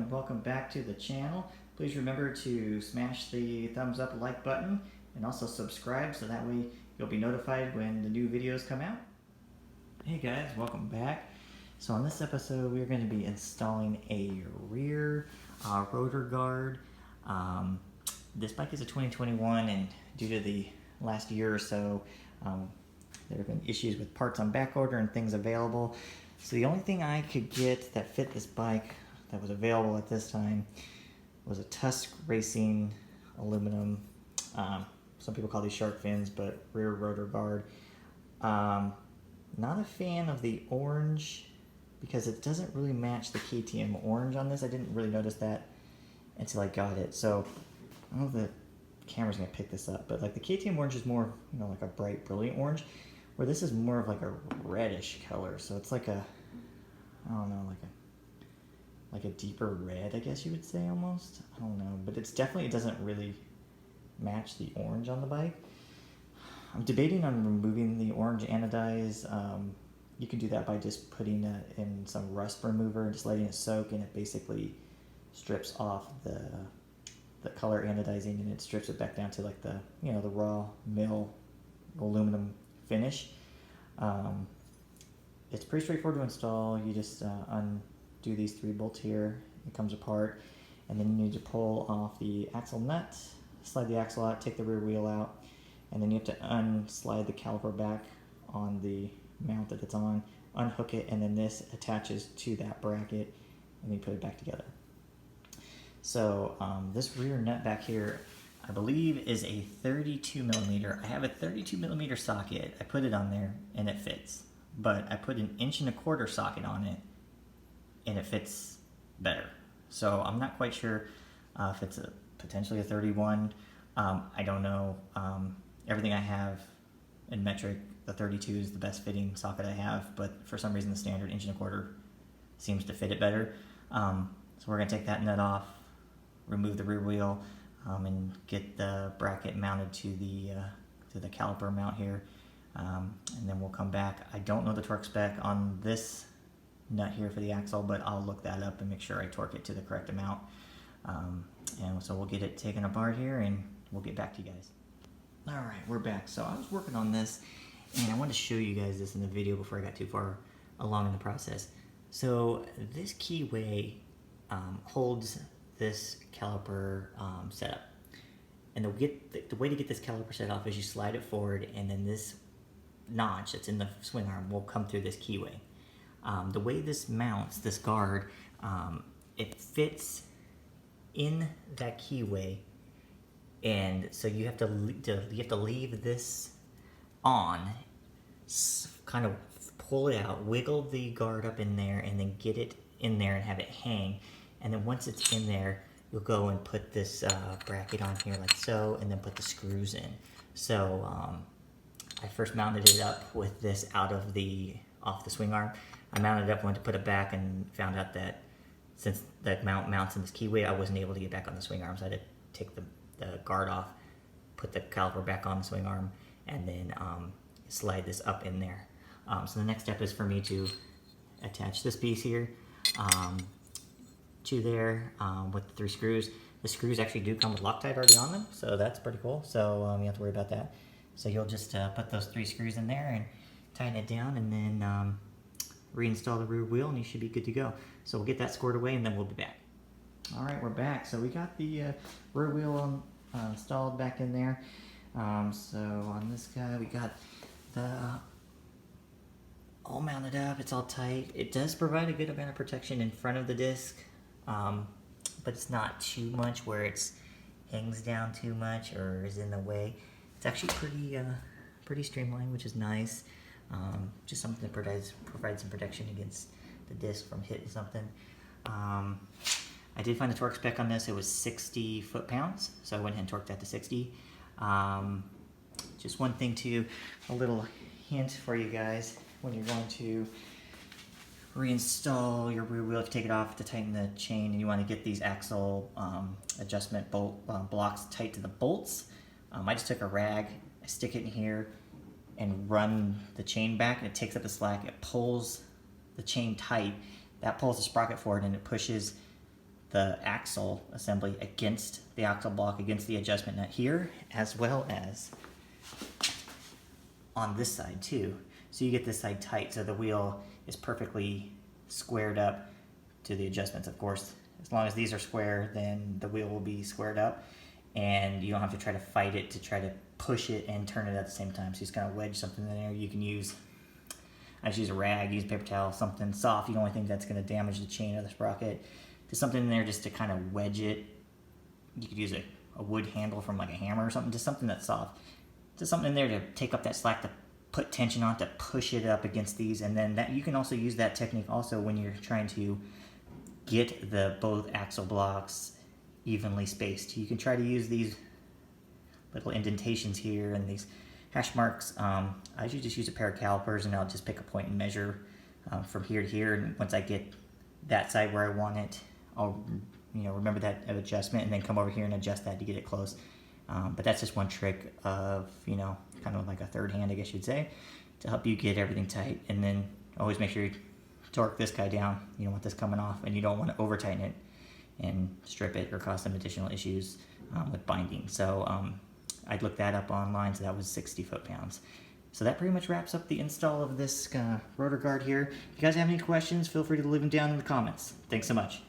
and welcome back to the channel. Please remember to smash the thumbs up like button and also subscribe so that way you'll be notified when the new videos come out. Hey guys, welcome back. So on this episode we're going to be installing a rear rotor guard. This bike is a 2021 and due to the last year or so there have been issues with parts on back order and things available. So the only thing I could get that fit this bike that was available at this time was a Tusk Racing aluminum, some people call these shark fins, but rear rotor guard. Not a fan of the orange because it doesn't really match the KTM orange on this. I didn't really notice that until I got it. So I don't know if the camera's gonna pick this up, but like the KTM orange is more, you know, like a bright, brilliant orange, where this is more of like a reddish color. So it's like a, I don't know, like a deeper red, I guess you would say almost. I don't know, but it's definitely, it doesn't really match the orange on the bike. I'm debating on removing the orange anodized. You can do that by just putting it in some rust remover and just letting it soak, and it basically strips off the color anodizing, and it strips it back down to like the, you know, the raw mill aluminum finish. It's pretty straightforward to install. You just undo these 3 bolts here. It comes apart, and then you need to pull off the axle nut, slide the axle out, take the rear wheel out, and then you have to unslide the caliper back on the mount that it's on, unhook it, and then this attaches to that bracket, and you put it back together. So this rear nut back here, I believe, is a 32 millimeter. I have a 32 millimeter socket. I put it on there and it fits, but I put an 1.25 inch socket on it and it fits better. So I'm not quite sure if it's potentially a 31. I don't know. Everything I have in metric, the 32 is the best fitting socket I have, but for some reason the standard 1.25 inch seems to fit it better. So we're gonna take that nut off, remove the rear wheel, and get the bracket mounted to the caliper mount here, and then we'll come back. I don't know the torque spec on this nut here for the axle, but I'll look that up and make sure I torque it to the correct amount. And so we'll get it taken apart here and we'll get back to you guys. Alright, we're back. So I was working on this and I wanted to show you guys this in the video before I got too far along in the process. So this keyway holds this caliper setup, and the way to get this caliper set off is you slide it forward, and then this notch that's in the swing arm will come through this keyway. The way this mounts, this guard, it fits in that keyway, and so you have to leave this on, kind of pull it out, wiggle the guard up in there, and then get it in there and have it hang. And then once it's in there, you'll go and put this bracket on here like so, and then put the screws in. So I first mounted it up with this off the swing arm. I mounted it up, went to put it back, and found out that since that mount mounts in this keyway, I wasn't able to get back on the swing arm. So I had to take the guard off, put the caliper back on the swing arm, and then slide this up in there. So the next step is for me to attach this piece here to there with the 3 screws. The screws actually do come with Loctite already on them, so that's pretty cool. So you don't have to worry about that. So you'll just put those 3 screws in there and tighten it down, and then reinstall the rear wheel, and you should be good to go. So we'll get that squared away, and then we'll be back. All right, we're back. So we got the rear wheel installed back in there. So on this guy, we got the all mounted up. It's all tight. It does provide a good amount of protection in front of the disc, but it's not too much where it hangs down too much or is in the way. It's actually pretty streamlined, which is nice. Just something that provides some protection against the disc from hitting something. I did find the torque spec on this. It was 60 foot-pounds, so I went ahead and torqued that to 60. Just one thing too, a little hint for you guys when you're going to reinstall your rear wheel. If you take it off to tighten the chain and you want to get these axle adjustment bolt blocks tight to the bolts, I just took a rag, I stick it in here and run the chain back, and it takes up the slack. It pulls the chain tight. That pulls the sprocket forward, and it pushes the axle assembly against the axle block, against the adjustment nut here, as well as on this side too. So you get this side tight, so the wheel is perfectly squared up to the adjustments. Of course, as long as these are square, then the wheel will be squared up, and you don't have to try to fight it to try to push it and turn it at the same time. So you just kind of wedge something in there. You can use, I just use a rag, use a paper towel, something soft. You don't think that's going to damage the chain or the sprocket. Just something in there just to kind of wedge it. You could use a wood handle from like a hammer or something, just something that's soft. Just something in there to take up that slack, to put tension on, to push it up against these. And then that you can also use that technique also when you're trying to get the both axle blocks evenly spaced. You can try to use these little indentations here and these hash marks. I usually just use a pair of calipers, and I'll just pick a point and measure from here to here. And once I get that side where I want it, I'll remember that adjustment and then come over here and adjust that to get it close. But that's just one trick of, kind of like a third hand, I guess you'd say, to help you get everything tight. And then always make sure you torque this guy down. You don't want this coming off, and you don't want to over tighten it and strip it or cause some additional issues with binding. So I'd look that up online, so that was 60 foot-pounds. So that pretty much wraps up the install of this rotor guard here. If you guys have any questions, feel free to leave them down in the comments. Thanks so much.